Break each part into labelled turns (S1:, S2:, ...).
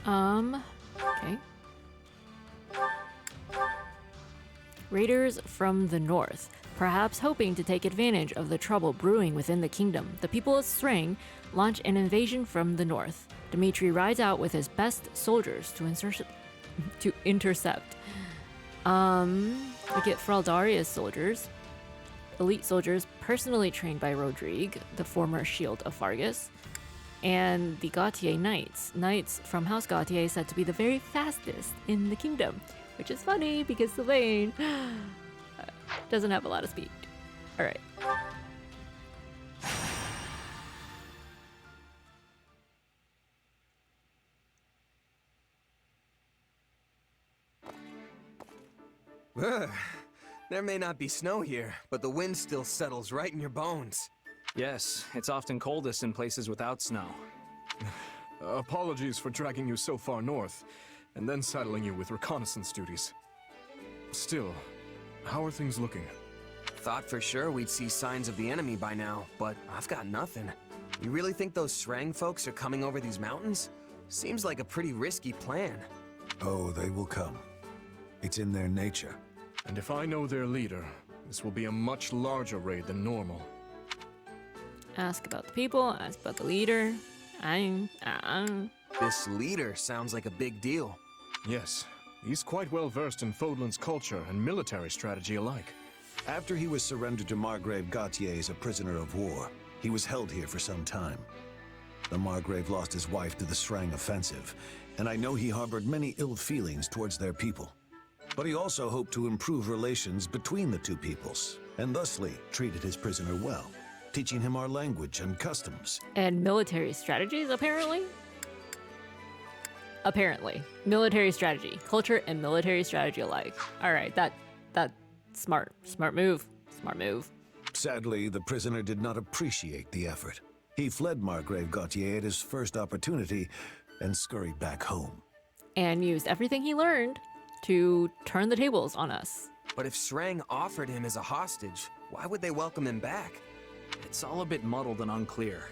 S1: Okay. Raiders from the north. Perhaps hoping to take advantage of the trouble brewing within the kingdom, the people of Sreng launch an invasion from the north. Dmitri rides out with his best soldiers to intercept. We get Fraldaria's soldiers, elite soldiers personally trained by Rodrigue, the former shield of Fargus, and the Gautier Knights. Knights from House Gautier said to be the very fastest in the kingdom, which is funny because Sylvain doesn't have a lot of speed. All right.
S2: There may not be snow here, but the wind still settles right in your bones.
S3: Yes, it's often coldest in places without snow.
S4: Apologies for dragging you so far north, and then saddling you with reconnaissance duties. Still, how are things looking?
S2: Thought for sure we'd see signs of the enemy by now, but I've got nothing. You really think those Srang folks are coming over these mountains? Seems like a pretty risky plan.
S5: Oh, they will come. It's in their nature.
S4: And if I know their leader, this will be a much larger raid than normal.
S1: Ask about the people, ask about the leader.
S2: This leader sounds like a big deal.
S4: Yes, he's quite well versed in Fodlan's culture and military strategy alike.
S5: After he was surrendered to Margrave Gautier as a prisoner of war, he was held here for some time. The Margrave lost his wife to the Srang offensive, and I know he harbored many ill feelings towards their people. But he also hoped to improve relations between the two peoples, and thusly treated his prisoner well, teaching him our language and customs.
S1: And military strategies, apparently? Apparently. Military strategy. Culture and military strategy alike. Alright, that smart. Smart move. Smart move.
S5: Sadly, the prisoner did not appreciate the effort. He fled Margrave Gautier at his first opportunity and scurried back home.
S1: And used everything he learned to turn the tables on us.
S2: But if Srang offered him as a hostage, why would they welcome him back?
S3: It's all a bit muddled and unclear.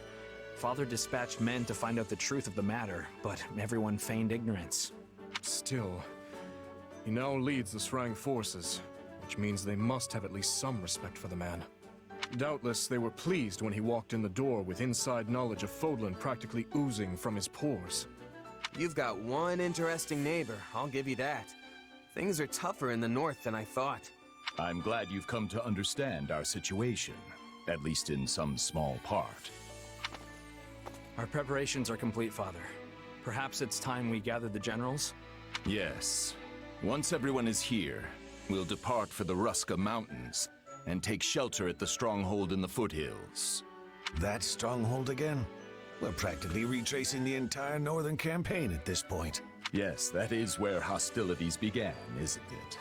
S3: Father dispatched men to find out the truth of the matter, but everyone feigned ignorance.
S4: Still, he now leads the Srang forces, which means they must have at least some respect for the man. Doubtless, they were pleased when he walked in the door with inside knowledge of Fodlan practically oozing from his pores.
S2: You've got one interesting neighbor, I'll give you that. Things are tougher in the north than I thought.
S6: I'm glad you've come to understand our situation, at least in some small part.
S3: Our preparations are complete, Father. Perhaps it's time we gather the generals?
S6: Yes. Once everyone is here, we'll depart for the Ruska Mountains and take shelter at the stronghold in the foothills.
S5: That stronghold again? We're practically retracing the entire northern campaign at this point.
S6: Yes, that is where hostilities began, isn't it?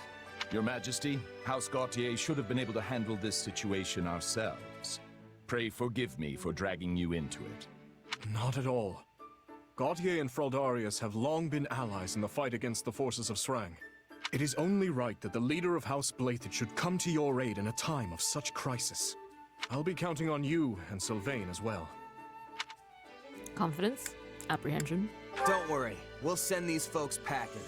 S6: Your Majesty, House Gautier should have been able to handle this situation ourselves. Pray forgive me for dragging you into it.
S4: Not at all. Gautier and Fraldarius have long been allies in the fight against the forces of Srang. It is only right that the leader of House Blathed should come to your aid in a time of such crisis. I'll be counting on you and Sylvain as well.
S1: Confidence, apprehension.
S2: Don't worry, we'll send these folks packing.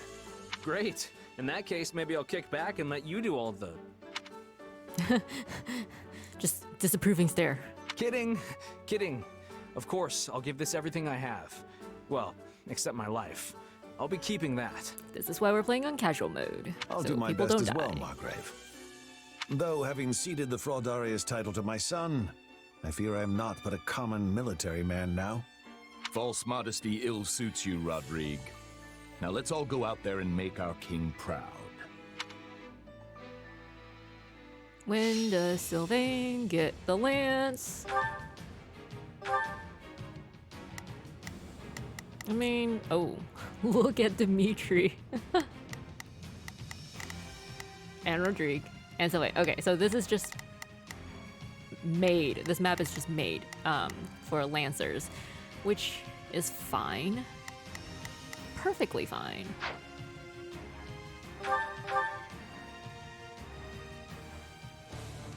S3: Great. In that case, maybe I'll kick back and let you do all of the...
S1: Just disapproving stare.
S3: Kidding. Kidding. Of course, I'll give this everything I have. Well, except my life. I'll be keeping that.
S1: This is why we're playing on casual mode.
S5: I'll
S1: so
S5: do my
S1: people
S5: best
S1: don't
S5: as well,
S1: die.
S5: Margrave. Though, having ceded the Fraldarius title to my son, I fear I am not but a common military man now.
S6: False modesty ill suits you, Rodrigue. Now let's all go out there and make our king proud.
S1: When does Sylvain get the lance? I mean, oh, look at Dmitri. And Rodrigue. And Sylvain. Okay, so this is just made. This map is just made for Lancers, which is fine. Perfectly fine.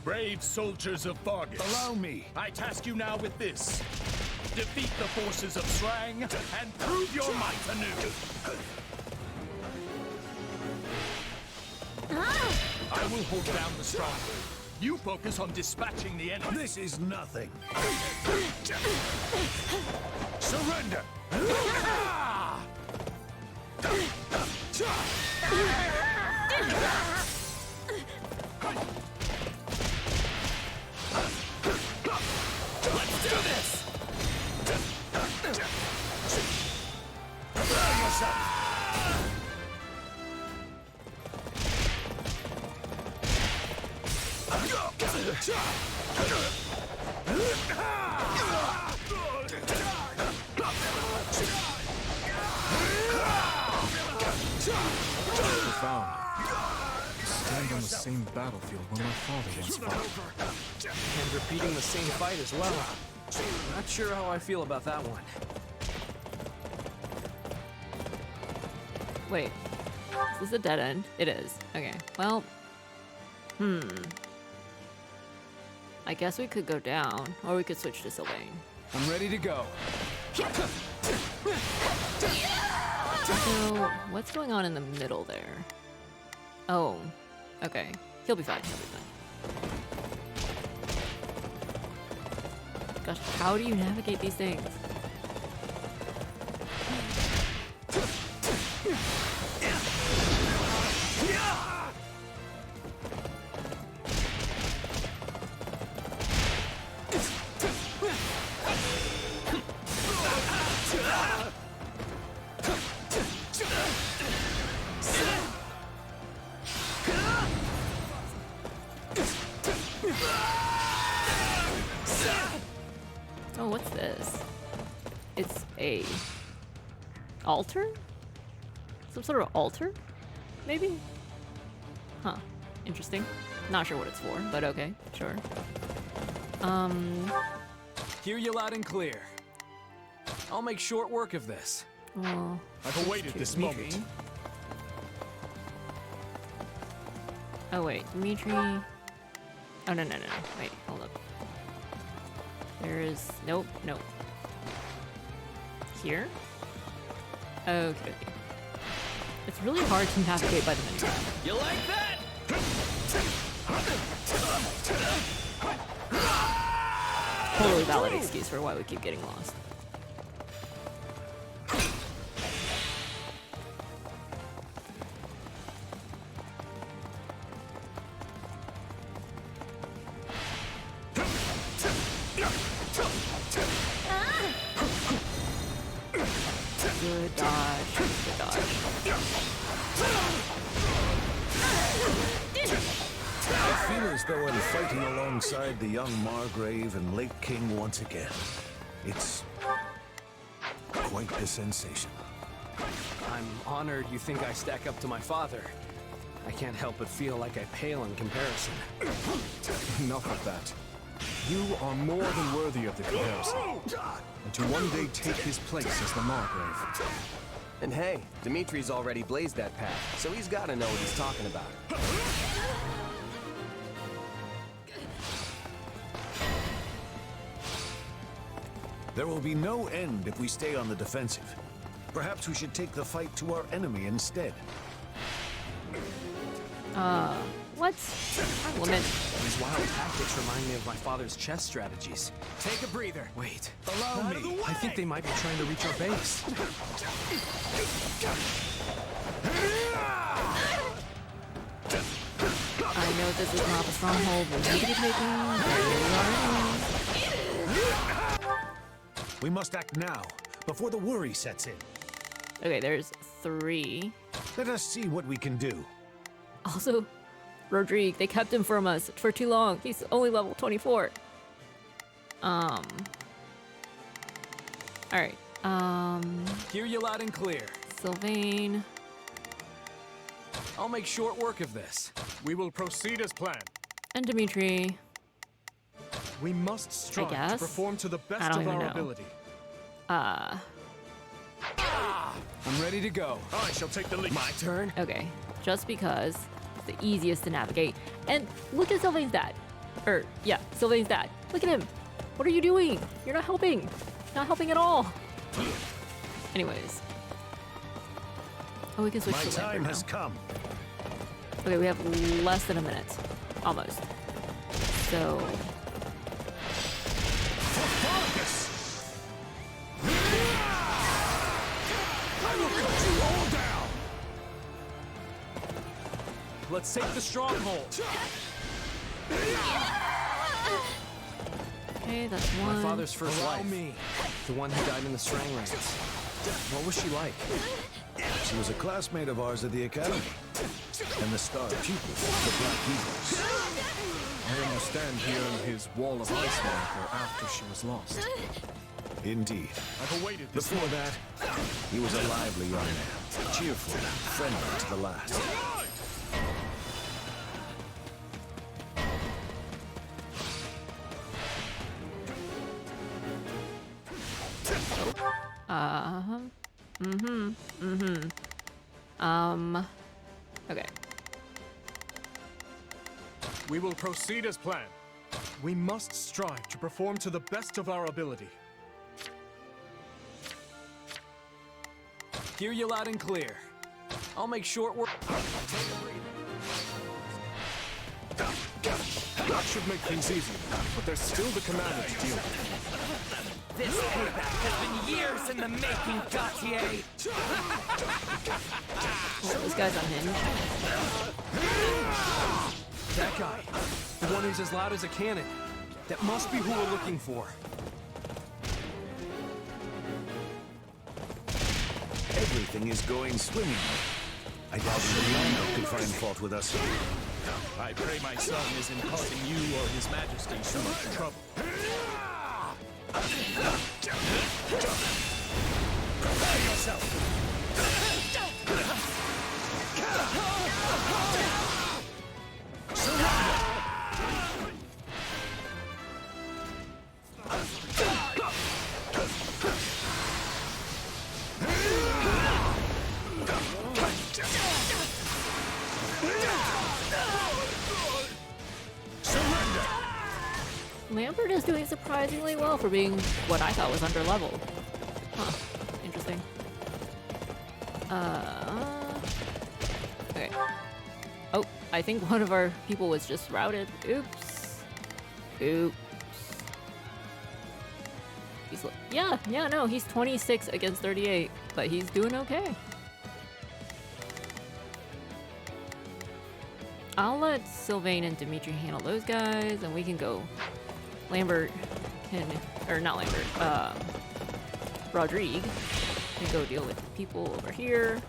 S6: Brave soldiers of Fargus,
S5: Allow me.
S6: I task you now with this. Defeat the forces of Srang and prove your might anew. I will hold down the stronghold. You focus on dispatching the enemy.
S5: This is nothing.
S6: Surrender! Let's do this! Prepare yourself!
S4: Profound. Stand on the same battlefield where my father once fought.
S3: And repeating the same fight as well. Not sure how I feel about that one.
S1: Wait. Is this a dead end? It is. Okay. Well. I guess we could go down, or we could switch to Sylvain.
S3: I'm ready to go.
S1: So, what's going on in the middle there? Oh, okay. He'll be fine. He'll be fine. Gosh, how do you navigate these things? Oh, what's this? It's a altar? Some sort of altar? Maybe? Huh. Interesting. Not sure what it's for, but okay, sure.
S3: Hear you loud and clear. I'll make short work of this.
S1: Well,
S4: I've awaited this moment.
S1: oh wait, Dimitri. Oh no. Wait, hold up. There is nope. Here? Okay. It's really hard to navigate by the menu.
S3: You like that?
S1: Totally valid excuse for why we keep getting lost. Good dodge. Good dodge.
S5: I feel as though I'm fighting alongside the young Margrave and late king once again. It's quite the sensation.
S3: I'm honored you think I stack up to my father. I can't help but feel like I pale in comparison.
S4: Enough of that. You are more than worthy of the comparison. And to one day take his place as the Margrave.
S2: And hey, Dimitri's already blazed that path, so he's gotta know what he's talking about.
S5: There will be no end if we stay on the defensive. Perhaps we should take the fight to our enemy instead.
S1: What? Parliament.
S3: These wild tactics remind me of my father's chess strategies. Take a breather. Wait. Allow me. I think they might be trying to reach our base.
S1: I know this is not the stronghold we need to be taking, but here we are.
S5: We must act now, before the worry sets in.
S1: Okay, there's 3.
S5: Let us see what we can do.
S1: Also, Rodrigue, they kept him from us for too long. He's only level 24. Alright,
S3: Hear you loud and clear.
S1: Sylvain.
S3: I'll make short work of this.
S4: We will proceed as planned.
S1: And Dimitri.
S4: We must strive to
S1: guess?
S4: perform to the
S1: I
S4: best
S1: don't
S4: of
S1: even
S4: our
S1: know.
S4: ability.
S3: I'm ready to go.
S4: I shall take the lead.
S2: My turn?
S1: Okay, just because it's the easiest to navigate. And look at Sylvain's dad. Yeah, Sylvain's dad. Look at him. What are you doing? You're not helping. Not helping at all. Anyways. Oh, we can switch
S5: My
S1: to
S5: time
S1: Lambert
S5: has
S1: now.
S5: come.
S1: Okay, we have less than a minute. Almost. So...
S3: I will cut you all down! Let's take the stronghold.
S1: Okay, that's one.
S2: My father's first
S3: Allow
S2: wife.
S3: me.
S2: The one who died in the Srang raids. What was she like?
S5: She was a classmate of ours at the academy, and the star pupil of the Black Eagles.
S4: I understand he earned his Wall of Ice moniker after she was lost.
S5: Indeed.
S4: I've awaited this.
S5: Before that, he was a lively young man, cheerful, friendly to the last.
S1: Okay.
S4: We will proceed as planned. We must strive to perform to the best of our ability.
S3: Hear you loud and clear. I'll make short work.
S4: That should make things easier, but there's still the commander to deal with.
S2: This payback has been years in the making, Gautier!
S1: Well, this guy's unhinged.
S3: That guy. The one who's as loud as a cannon. That must be who we're looking for.
S5: Everything is going swimmingly. I doubt even Lando could find fault with us.
S6: I pray my son isn't causing you or His Majesty so much trouble.
S5: Prepare yourself!
S1: Lambert is doing surprisingly well for being what I thought was under level. Huh. Interesting. Okay. Oh, I think one of our people was just routed. Oops. Oops. He's yeah, no, he's 26 against 38, but he's doing okay. I'll let Sylvain and Dimitri handle those guys, and we can go. Lambert can, or not Lambert, Rodrigue can go deal with people over here.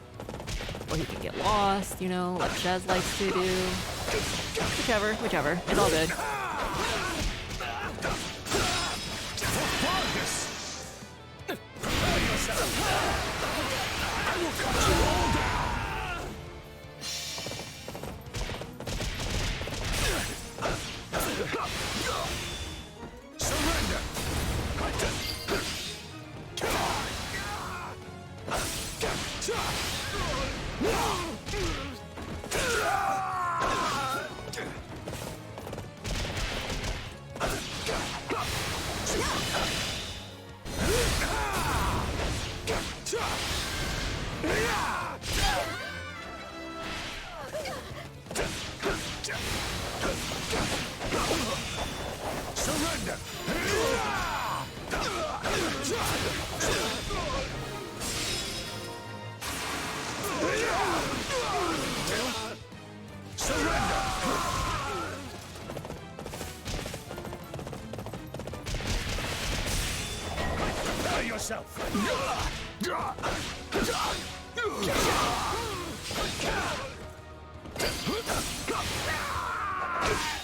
S1: Or he can get lost, you know, like Shaz likes to do. Whichever. It's all good.
S5: I will cut you all down! Surrender! Surrender! Prepare yourself!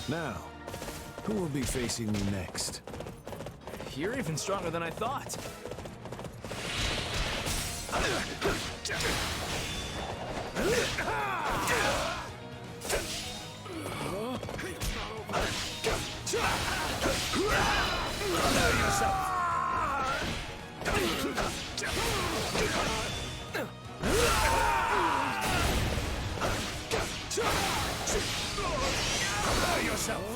S5: Now, who will be facing me next?
S3: You're even stronger than I thought.
S5: Prepare yourself! Prepare yourself!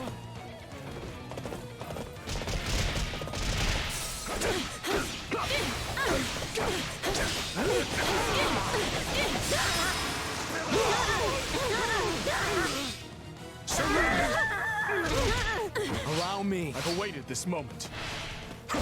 S4: Allow me. I've awaited this moment.
S1: Oh,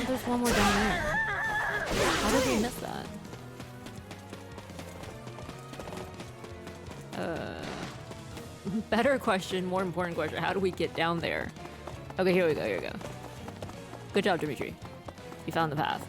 S1: there's one more down there. How did we miss that? Better question, more important question. How do we get down there? Okay, here we go, here we go. Good job, Dimitri. You found the path.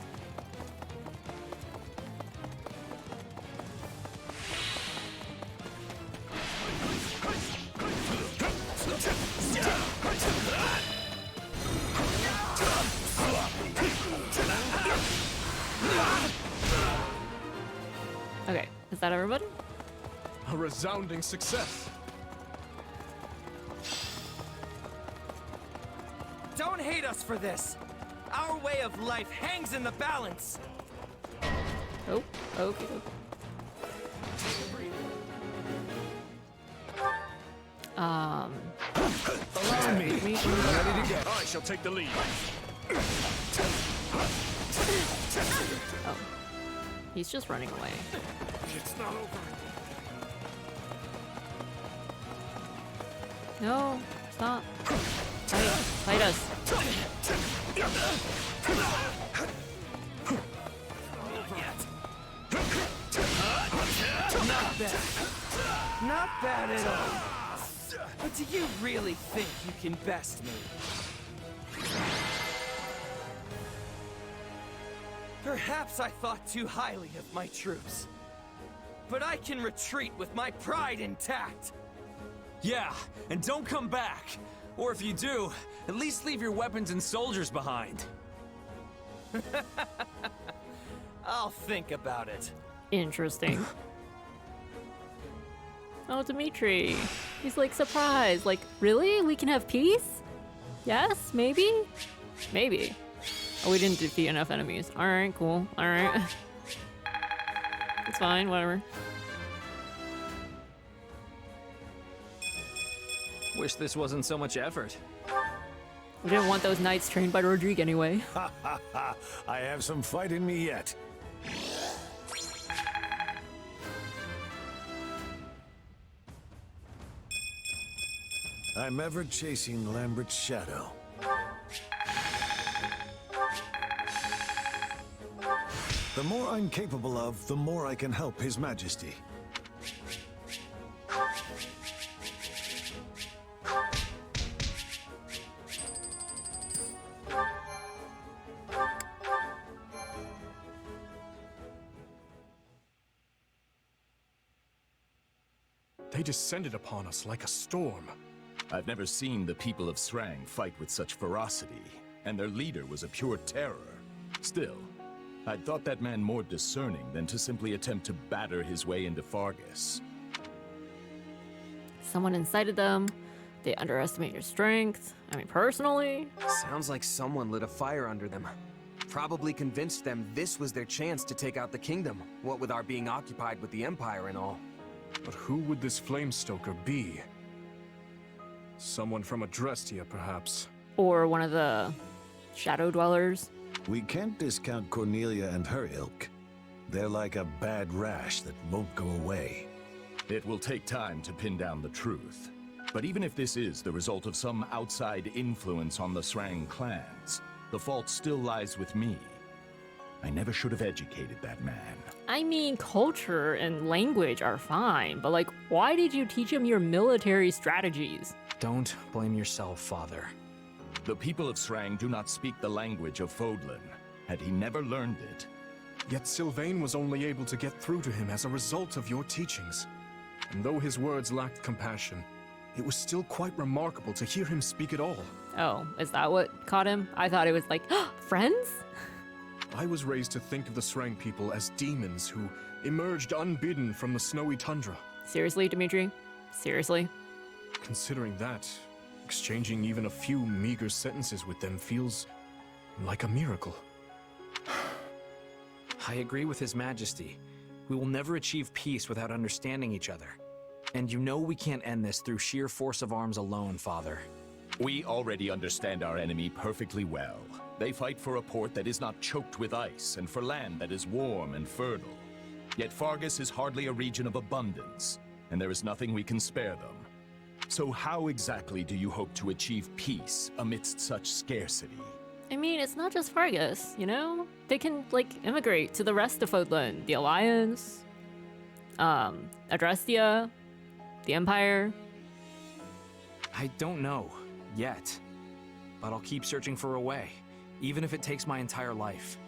S1: Okay, is that everybody?
S4: A resounding success.
S2: Don't hate us for this! Our way of life hangs in the balance!
S1: Oh, okay.
S4: Allow me.
S1: Me too.
S4: Ready to go. I shall take the lead.
S1: Oh. He's just running away.
S4: It's not over.
S1: No, stop. Fight us.
S2: Not bad. Not bad at all. But do you really think you can best me? Perhaps I thought too highly of my troops. But I can retreat with my pride intact.
S3: Yeah, and don't come back. Or if you do, at least leave your weapons and soldiers behind.
S2: I'll think about it.
S1: Interesting. Oh, Dimitri. He's like surprised. Like, really? We can have peace? Yes? Maybe? Maybe. Oh, we didn't defeat enough enemies. Alright, cool. Alright. It's fine, whatever.
S3: Wish this wasn't so much effort.
S1: We didn't want those knights trained by Rodrigue anyway.
S5: I have some fight in me yet. I'm ever chasing Lambert's shadow. The more I'm capable of, the more I can help His Majesty.
S4: They descended upon us like a storm.
S6: I've never seen the people of Srang fight with such ferocity, and their leader was a pure terror. Still, I'd thought that man more discerning than to simply attempt to batter his way into Fargus.
S1: Someone incited them. They underestimate your strength. I mean, personally.
S2: Sounds like someone lit a fire under them. Probably convinced them this was their chance to take out the kingdom, what with our being occupied with the Empire and all.
S4: But who would this Flamestoker be? Someone from Adrestia, perhaps.
S1: Or one of the shadow dwellers.
S5: We can't discount Cornelia and her ilk. They're like a bad rash that won't go away.
S6: It will take time to pin down the truth. But even if this is the result of some outside influence on the Srang clans, the fault still lies with me. I never should have educated that man.
S1: I mean, culture and language are fine, but like, why did you teach him your military strategies?
S3: Don't blame yourself, Father.
S6: The people of Srang do not speak the language of Fodlan. Had he never learned it,
S4: Yet Sylvain was only able to get through to him as a result of your teachings. And though his words lacked compassion, it was still quite remarkable to hear him speak at all.
S1: Oh, is that what caught him? I thought it was like, friends?
S4: I was raised to think of the Srang people as demons who emerged unbidden from the snowy tundra.
S1: Seriously, Dimitri? Seriously?
S4: Considering that, exchanging even a few meager sentences with them feels like a miracle.
S3: I agree with His Majesty. We will never achieve peace without understanding each other. And you know we can't end this through sheer force of arms alone, Father.
S6: We already understand our enemy perfectly well. They fight for a port that is not choked with ice, and for land that is warm and fertile. Yet Fargus is hardly a region of abundance, and there is nothing we can spare them. So how exactly do you hope to achieve peace amidst such scarcity?
S1: I mean, it's not just Fargus, you know? They can, like, immigrate to the rest of Fodlan. The Alliance, Adrestia, the Empire.
S3: I don't know, yet. But I'll keep searching for a way, even if it takes my entire life.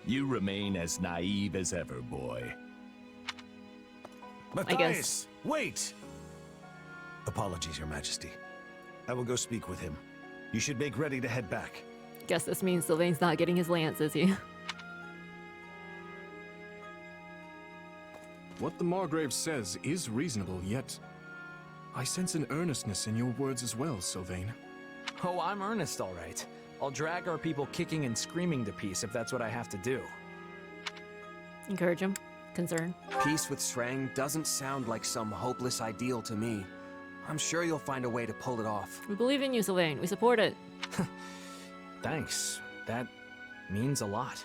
S6: You remain as naive as ever, boy.
S5: Matthias, wait! Apologies, Your Majesty. I will go speak with him. You should make ready to head back.
S1: Guess this means Sylvain's not getting his lance, is he?
S4: What the Margrave says is reasonable, yet I sense an earnestness in your words as well, Sylvain.
S3: Oh, I'm earnest, all right. I'll drag our people kicking and screaming to peace if that's what I have to do.
S1: Encourage him. Concern.
S2: Peace with Shrang doesn't sound like some hopeless ideal to me. I'm sure you'll find a way to pull it off.
S1: We believe in you, Sylvain. We support it.
S3: Thanks. That means a lot.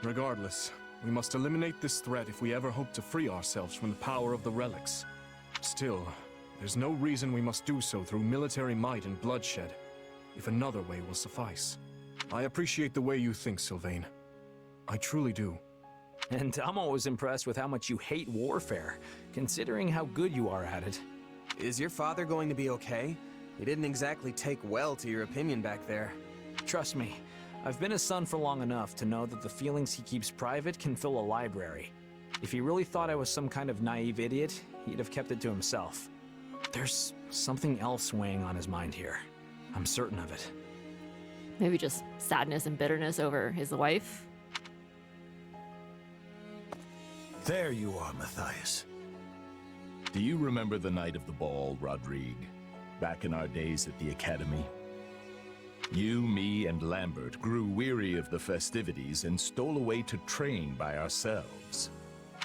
S4: Regardless, we must eliminate this threat if we ever hope to free ourselves from the power of the relics. Still, there's no reason we must do so through military might and bloodshed, if another way will suffice. I appreciate the way you think, Sylvain. I truly do.
S3: And I'm always impressed with how much you hate warfare, considering how good you are at it.
S2: Is your father going to be okay? He didn't exactly take well to your opinion back there.
S3: Trust me, I've been a son for long enough to know that the feelings he keeps private can fill a library. If he really thought I was some kind of naive idiot, he'd have kept it to himself. There's something else weighing on his mind here. I'm certain of it.
S1: Maybe just sadness and bitterness over his wife.
S5: There you are, Matthias.
S6: Do you remember the night of the ball, Rodrigue? Back in our days at the Academy? You, me, and Lambert grew weary of the festivities and stole away to train by ourselves.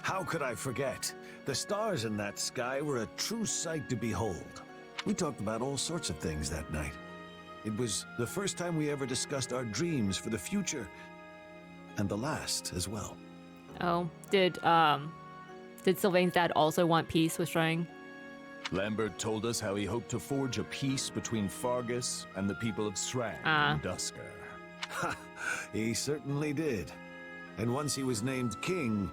S5: How could I forget? The stars in that sky were a true sight to behold. We talked about all sorts of things that night. It was the first time we ever discussed our dreams for the future, and the last as well.
S1: Oh, did Sylvain's dad also want peace with Shrang?
S6: Lambert told us how he hoped to forge a peace between Fargus and the people of Srang and Dusker.
S5: Ha! He certainly did. And once he was named king,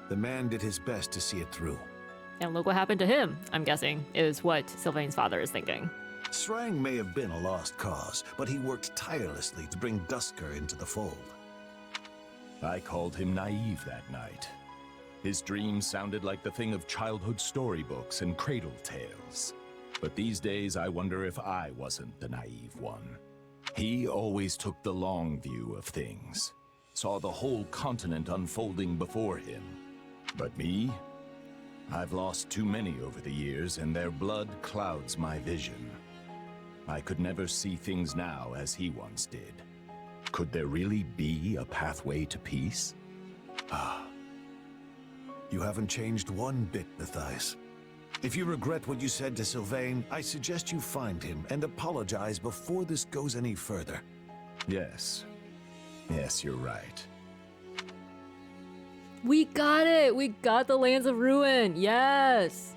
S5: the man did his best to see it through.
S1: And look what happened to him, I'm guessing, is what Sylvain's father is thinking.
S5: Srang may have been a lost cause, but he worked tirelessly to bring Dusker into the fold.
S6: I called him naive that night. His dreams sounded like the thing of childhood storybooks and cradle tales. But these days, I wonder if I wasn't the naive one. He always took the long view of things, saw the whole continent unfolding before him. But me? I've lost too many over the years, and their blood clouds my vision. I could never see things now as he once did. Could there really be a pathway to peace?
S5: You haven't changed one bit, Matthias. If you regret what you said to Sylvain, I suggest you find him and apologize before this goes any further.
S6: Yes. Yes, you're right.
S1: We got it! We got the Lands of Ruin! Yes!